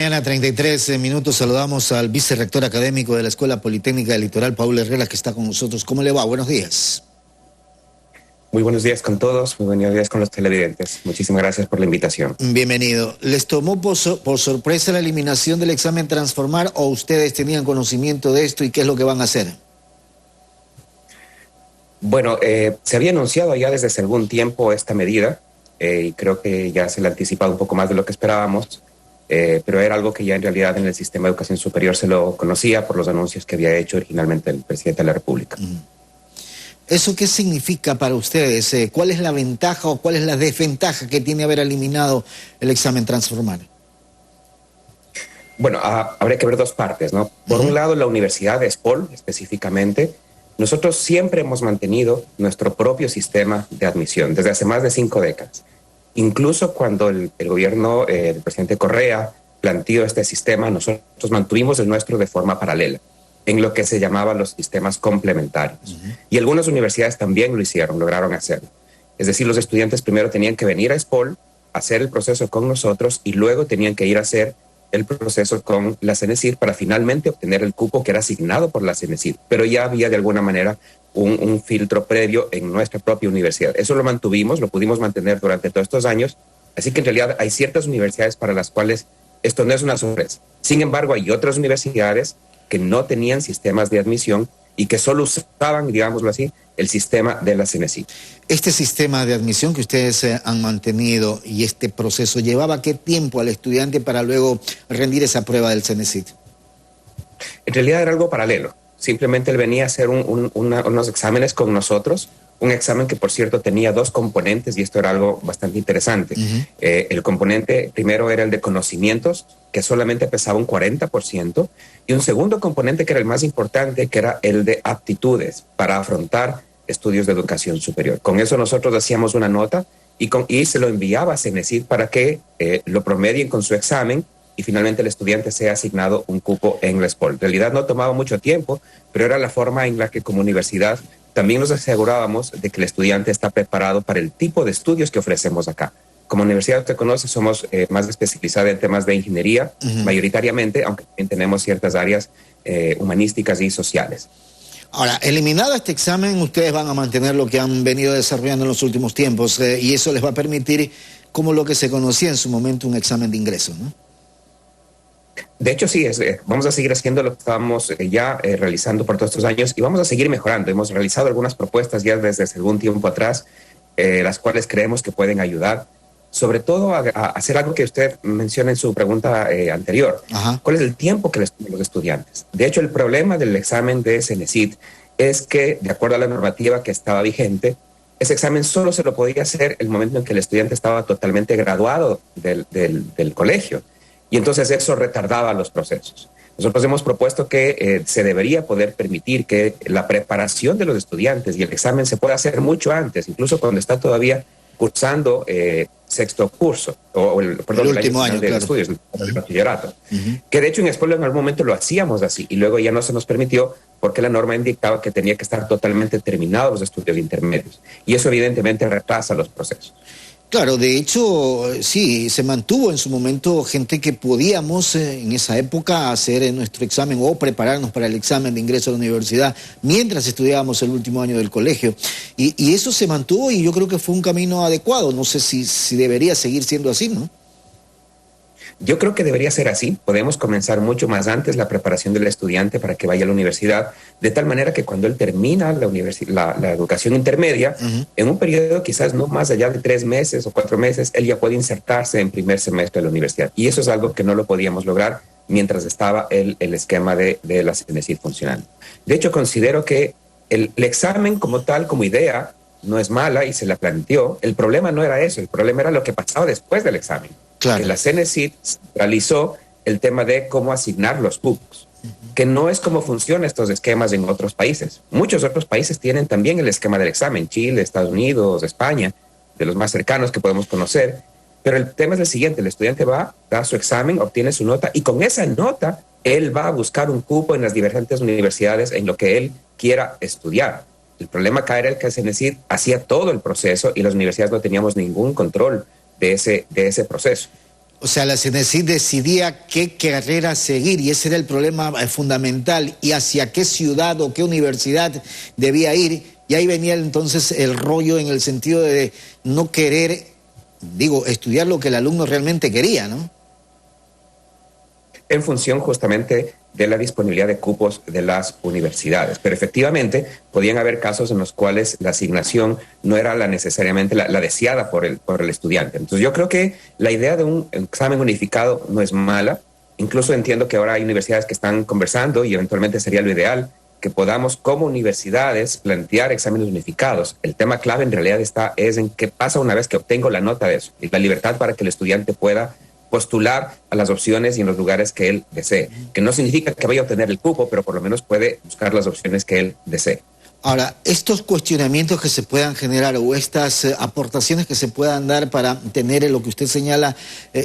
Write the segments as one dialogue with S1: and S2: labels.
S1: Mañana 33 minutos, saludamos al vicerrector académico de la Escuela Politécnica del Litoral, Paul Herrera, que está con nosotros. ¿Cómo le va? Buenos días.
S2: Muy buenos días con todos, muy buenos días con los televidentes. Muchísimas gracias por la invitación.
S1: Bienvenido. ¿Les tomó por sorpresa la eliminación del examen Transformar o ustedes tenían conocimiento de esto y qué es lo que van a hacer?
S2: Bueno, se había anunciado ya desde hace algún tiempo esta medida y creo que ya se le ha anticipado un poco más de lo que esperábamos. Pero era algo que ya en realidad en el sistema de educación superior se lo conocía por los anuncios que había hecho originalmente el presidente de la República.
S1: ¿Eso qué significa para ustedes? ¿Cuál es la ventaja o cuál es la desventaja que tiene haber eliminado el examen Transformar?
S2: Bueno, habría que ver dos partes, ¿no? Por un lado, la Universidad de ESPOL, específicamente, nosotros siempre hemos mantenido nuestro propio sistema de admisión desde hace más de 5 décadas. Incluso cuando el gobierno del presidente Correa planteó este sistema, nosotros mantuvimos el nuestro de forma paralela, en lo que se llamaba los sistemas complementarios. Y algunas universidades también lo hicieron, lograron hacerlo. Es decir, los estudiantes primero tenían que venir a ESPOL, hacer el proceso con nosotros y luego tenían que ir a hacer el proceso con la CENESID para finalmente obtener el cupo que era asignado por la CENESID. Pero ya había de alguna manera un filtro previo en nuestra propia universidad. Eso lo mantuvimos, lo pudimos mantener durante todos estos años, así que en realidad hay ciertas universidades para las cuales esto no es una sorpresa. Sin embargo, hay otras universidades que no tenían sistemas de admisión y que solo usaban, digámoslo así, el sistema de la CENESID.
S1: Este sistema de admisión que ustedes han mantenido y este proceso, ¿llevaba qué tiempo al estudiante para luego rendir esa prueba del CENESID?
S2: En realidad era algo paralelo. Simplemente él venía a hacer unos exámenes con nosotros, un examen que, por cierto, tenía 2 componentes y esto era algo bastante interesante. El componente primero era el de conocimientos, que solamente pesaba un 40%, y un segundo componente que era el más importante, que era el de aptitudes para afrontar estudios de educación superior. Con eso nosotros hacíamos una nota y se lo enviaba a CENESID para que lo promedien con su examen y finalmente el estudiante sea asignado un cupo en la ESPOL. En realidad no tomaba mucho tiempo, pero era la forma en la que como universidad también nos asegurábamos de que el estudiante está preparado para el tipo de estudios que ofrecemos acá. Como universidad, usted conoce, somos más especializada en temas de ingeniería, mayoritariamente, aunque también tenemos ciertas áreas humanísticas y sociales.
S1: Ahora, eliminado este examen, ustedes van a mantener lo que han venido desarrollando en los últimos tiempos y eso les va a permitir, como lo que se conocía en su momento, un examen de ingreso, ¿no?
S2: De hecho, sí, vamos a seguir haciendo lo que estábamos realizando por todos estos años y vamos a seguir mejorando. Hemos realizado algunas propuestas ya desde hace algún tiempo atrás, las cuales creemos que pueden ayudar, sobre todo a hacer algo que usted menciona en su pregunta anterior. ¿Cuál es el tiempo que les toman los estudiantes? De hecho, el problema del examen de CENESID es que, de acuerdo a la normativa que estaba vigente, ese examen solo se lo podía hacer el momento en que el estudiante estaba totalmente graduado del colegio. Y entonces eso retardaba los procesos. Nosotros hemos propuesto que se debería poder permitir que la preparación de los estudiantes y el examen se pueda hacer mucho antes, incluso cuando está todavía cursando sexto curso, el
S1: último año
S2: de estudios, del bachillerato. Que de hecho en ESPOL en algún momento lo hacíamos así y luego ya no se nos permitió porque la norma indicaba que tenía que estar totalmente terminados los estudios intermedios. Y eso evidentemente retrasa los procesos.
S1: Claro, de hecho, sí, se mantuvo en su momento gente que podíamos en esa época hacer nuestro examen o prepararnos para el examen de ingreso a la universidad mientras estudiábamos el último año del colegio. Y eso se mantuvo y yo creo que fue un camino adecuado. No sé si debería seguir siendo así, ¿no?
S2: Yo creo que debería ser así. Podemos comenzar mucho más antes la preparación del estudiante para que vaya a la universidad, de tal manera que cuando él termina la educación intermedia, en un periodo quizás no más allá de 3 meses o 4 meses, él ya puede insertarse en primer semestre de la universidad. Y eso es algo que no lo podíamos lograr mientras estaba el esquema de la CENESID funcionando. De hecho, considero que el examen como tal, como idea, no es mala y se la planteó. El problema no era eso, el problema era lo que pasaba después del examen.
S1: Claro.
S2: Que la CENESID realizó el tema de cómo asignar los cupos, que no es como funcionan estos esquemas en otros países. Muchos otros países tienen también el esquema del examen, Chile, Estados Unidos, España, de los más cercanos que podemos conocer. Pero el tema es el siguiente, el estudiante va, da su examen, obtiene su nota y con esa nota él va a buscar un cupo en las diferentes universidades en lo que él quiera estudiar. El problema acá era el que CENESID hacía todo el proceso y las universidades no teníamos ningún control de ese proceso.
S1: O sea, la CENESID decidía qué carrera seguir y ese era el problema fundamental y hacia qué ciudad o qué universidad debía ir. Y ahí venía entonces el rollo en el sentido de no querer, estudiar lo que el alumno realmente quería, ¿no?
S2: En función justamente de la disponibilidad de cupos de las universidades. Pero efectivamente podían haber casos en los cuales la asignación no era necesariamente la deseada por el estudiante. Entonces yo creo que la idea de un examen unificado no es mala. Incluso entiendo que ahora hay universidades que están conversando y eventualmente sería lo ideal que podamos como universidades plantear exámenes unificados. El tema clave en realidad es en qué pasa una vez que obtengo la nota de eso y la libertad para que el estudiante pueda postular a las opciones y en los lugares que él desee, que no significa que vaya a obtener el cupo, pero por lo menos puede buscar las opciones que él desee.
S1: Ahora, estos cuestionamientos que se puedan generar o estas aportaciones que se puedan dar para tener lo que usted señala,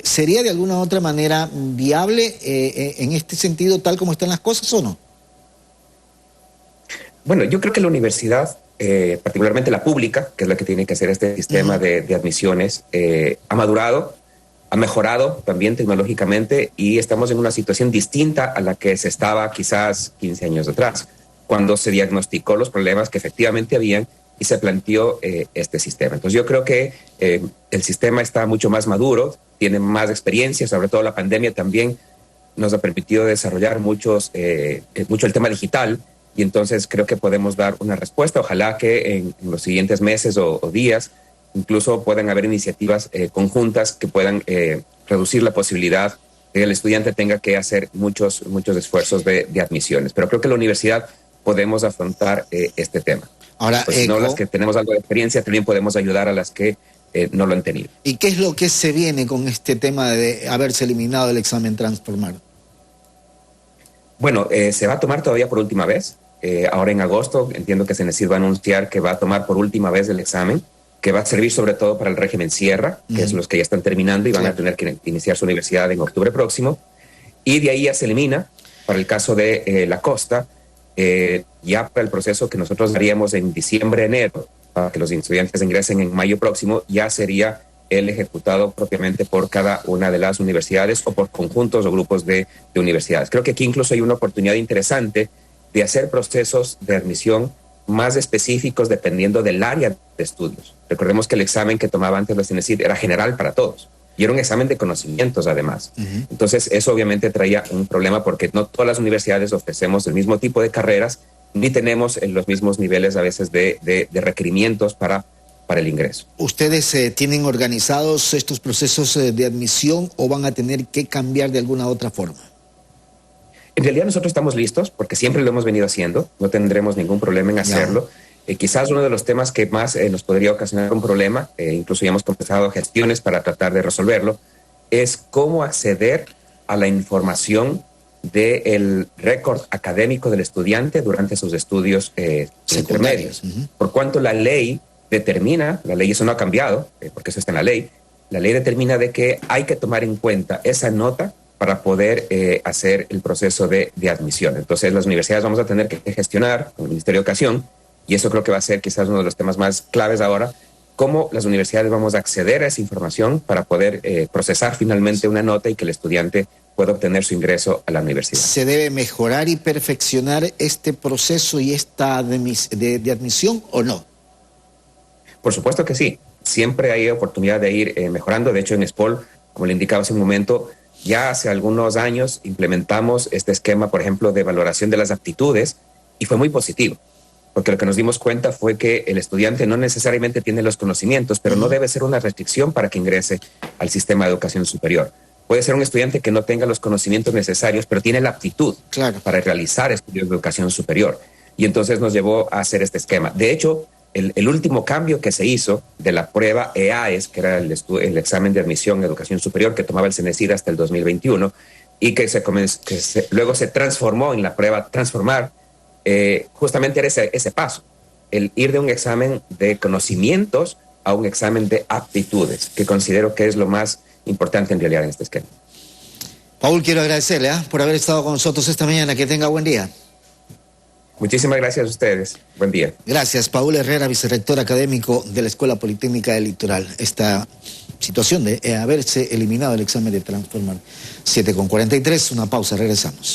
S1: ¿sería de alguna u otra manera viable en este sentido tal como están las cosas o no?
S2: Bueno, yo creo que la universidad, particularmente la pública, que es la que tiene que hacer este sistema de admisiones, ha madurado, ha mejorado también tecnológicamente y estamos en una situación distinta a la que se estaba quizás 15 años atrás, cuando se diagnosticó los problemas que efectivamente habían y se planteó este sistema. Entonces yo creo que el sistema está mucho más maduro, tiene más experiencia, sobre todo la pandemia también nos ha permitido desarrollar mucho el tema digital y entonces creo que podemos dar una respuesta. Ojalá que en los siguientes meses o días incluso puedan haber iniciativas conjuntas que puedan reducir la posibilidad de que el estudiante tenga que hacer muchos esfuerzos de admisiones. Pero creo que la universidad podemos afrontar este tema.
S1: Ahora,
S2: pues si no, las que tenemos algo de experiencia también podemos ayudar a las que no lo han tenido.
S1: ¿Y qué es lo que se viene con este tema de haberse eliminado el examen Transformar?
S2: Bueno, se va a tomar todavía por última vez. Ahora en agosto entiendo que CENESID va a anunciar que va a tomar por última vez el examen, que va a servir sobre todo para el régimen Sierra, que es los que ya están terminando y van a tener que iniciar su universidad en octubre próximo. Y de ahí ya se elimina, para el caso de la costa, ya para el proceso que nosotros haríamos en diciembre, enero, para que los estudiantes ingresen en mayo próximo, ya sería el ejecutado propiamente por cada una de las universidades o por conjuntos o grupos de universidades. Creo que aquí incluso hay una oportunidad interesante de hacer procesos de admisión más específicos dependiendo del área de estudios. Recordemos que el examen que tomaba antes la CENESID era general para todos y era un examen de conocimientos además. Entonces eso obviamente traía un problema porque no todas las universidades ofrecemos el mismo tipo de carreras ni tenemos los mismos niveles a veces de requerimientos para el ingreso.
S1: ¿Ustedes tienen organizados estos procesos de admisión o van a tener que cambiar de alguna otra forma?
S2: En realidad nosotros estamos listos porque siempre lo hemos venido haciendo, no tendremos ningún problema en hacerlo. Quizás uno de los temas que más nos podría ocasionar un problema, incluso ya hemos comenzado gestiones para tratar de resolverlo, es cómo acceder a la información del récord académico del estudiante durante sus estudios intermedios. Por cuanto la ley determina, la ley eso no ha cambiado, porque eso está en la ley determina de que hay que tomar en cuenta esa nota para poder hacer el proceso de admisión. Entonces las universidades vamos a tener que gestionar con el Ministerio de Educación, y eso creo que va a ser quizás uno de los temas más claves ahora, cómo las universidades vamos a acceder a esa información para poder procesar finalmente una nota y que el estudiante pueda obtener su ingreso a la universidad.
S1: ¿Se debe mejorar y perfeccionar este proceso y esta de admisión o no?
S2: Por supuesto que sí. Siempre hay oportunidad de ir mejorando. De hecho, en SPOL, como le indicaba hace un momento, ya hace algunos años implementamos este esquema, por ejemplo, de valoración de las aptitudes y fue muy positivo, porque lo que nos dimos cuenta fue que el estudiante no necesariamente tiene los conocimientos, pero no debe ser una restricción para que ingrese al sistema de educación superior. Puede ser un estudiante que no tenga los conocimientos necesarios, pero tiene la aptitud para realizar estudios de educación superior. Y entonces nos llevó a hacer este esquema. De hecho, el último cambio que se hizo de la prueba EAES, que era el examen de admisión en educación superior que tomaba el CENESID hasta el 2021 y que luego se transformó en la prueba Transformar, justamente era ese paso, el ir de un examen de conocimientos a un examen de aptitudes, que considero que es lo más importante en realidad en este esquema.
S1: Paul, quiero agradecerle por haber estado con nosotros esta mañana. Que tenga buen día.
S2: Muchísimas gracias a ustedes. Buen día.
S1: Gracias, Paul Herrera, vicerrector académico de la Escuela Politécnica del Litoral. Esta situación de haberse eliminado el examen de Transformer 7:43, una pausa, regresamos.